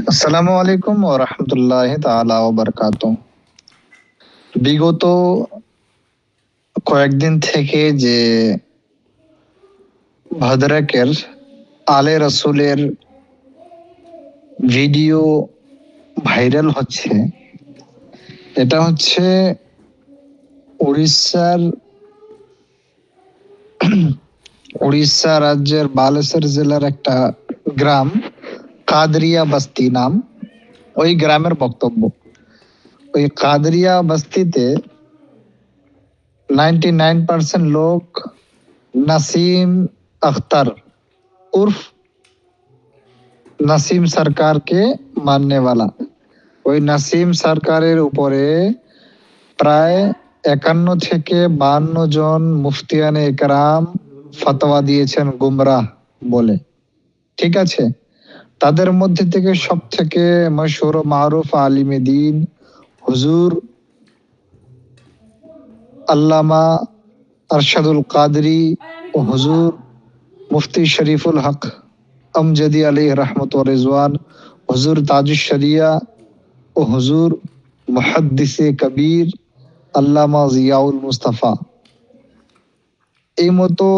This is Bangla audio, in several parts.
আসসালামু আলাইকুম ওয়া রাহমাতুল্লাহি তাআলা ওয়া বারাকাতুহু। বিগত কয়েকদিন থেকে যে ভদ্রাকের আলে রাসূলের ভিডিও ভাইরাল হচ্ছে, এটা হচ্ছে উড়িষ্যা রাজ্যের বালেশ্বর জেলার একটা গ্রাম কাদরিয়া বস্তি নাম, ওই গ্রামের বক্তব্য। ওই কাদরিয়া বস্তিতে 99% লোক नसीम अख्तर उर्फ नसीम सरकार के मानने वाला। ওই নাসিম সরকারের উপরে প্রায় 51 থেকে 52 জন মুফতিয়ানে একরাম ফতোয়া দিয়েছেন গুমরাহ বলে। ঠিক আছে, তাদের মধ্যে থেকে সব থেকে মশহুর ও মারুফ আলিমে দ্বীন হুজুর আল্লামা আরশাদুল কাদরি ও হুজুর মুফতি শরীফুল হক আমজদি আলাইহি রহমত ওয়া রিজওয়ান, হুজুর তাজুশ শরিয়া ও হুজুর মুহাদ্দিসে কবির আল্লামা জিয়াউল মুস্তাফা, এই মতো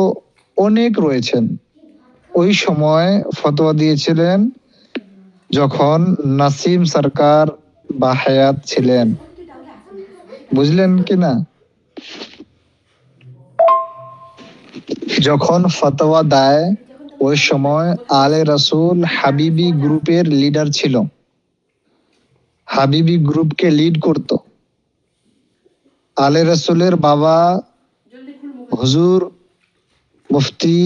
অনেক রয়েছেন। ওই সময় ফতোয়া দিয়েছিলেন যখন নাসিম সরকার বাহায়াত ছিলেন। বুঝলেন কিনা? যখন ফতোয়া দেয় ওই সময় আলে রাসূল হাবিবি গ্রুপের লিডার ছিল, হাবিবি গ্রুপকে লিড করত। আলে রাসূলের বাবা হুজুর মুফতি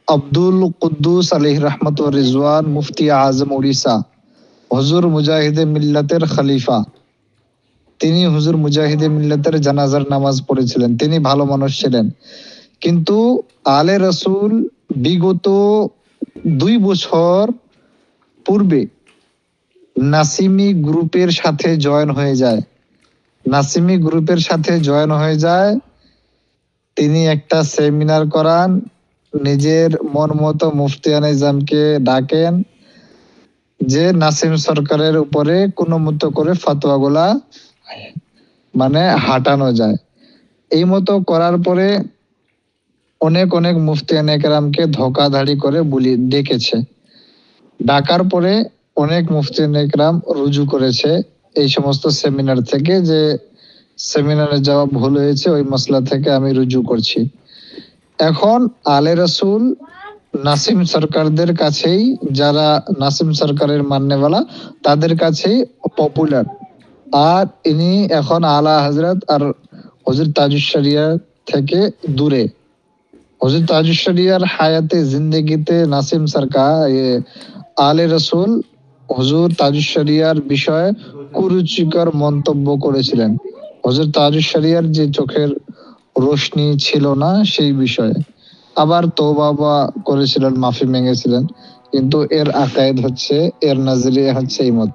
আব্দুল কুদ্দুস আলাইহি রহমত ওয়া রিজওয়ান, মুফতি আজম উড়িষ্যা, হুজুর মুজাহিদে মিল্লাতের খলিফা। তিনি হুজুর মুজাহিদে মিল্লাতের জানাজার নামাজ পড়েছিলেন। তিনি ভালো মানুষ ছিলেন, কিন্তু আলে রাসূল বিগত 2 বছর পূর্বে নাসিমি গ্রুপের সাথে জয়েন হয়ে যায়। নাসিমি গ্রুপের সাথে জয়েন হয়ে যায়, তিনি একটা সেমিনার করান, নিজের মন মতো মুফতিয়ানে জামকে ডাকেন যে নাসিম সরকারের উপরে কোনো মতো করে ফতোয়াগুলা মানে হাঁটানো যায়। এই মতো করার পরে অনেক অনেক মুফতিয়ানে কেরামকে ধোকাধাড়ি করে ডেকেছে। ডাকার পরে অনেক মুফতিয়ানে কেরাম রুজু করেছে এই সমস্ত সেমিনার থেকে, যে সেমিনারে যাওয়া ভুল হয়েছে, ওই মসলা থেকে আমি রুজু করছি। এখন আলে রাসূল নাসিম সরকারদের কাছেই, যারা নাসিম সরকারের মাননেওয়ালা তাদের কাছেই পপুলার। আর ইনি এখন আলা হযরত আর হুজুর তাজুশ শরিয়া থেকে দূরে। হুজুর তাজুশ শরিয়ার হায়াতে জিন্দেগিতে নাসিম সরকার আলে রাসূল হুজুর তাজুশ শরিয়ার বিষয়ে কুরুচিকর মন্তব্য করেছিলেন। হুজুর তাজুশ শরিয়ার যে চোখের রোশনি ছিল না সেই বিষয়ে, আবার তওবা করেছিলেন, মাফি মেঙ্গেছিলেন, কিন্তু এর আকায়েদ হচ্ছে, এর নজরিয়া হচ্ছে এই মত।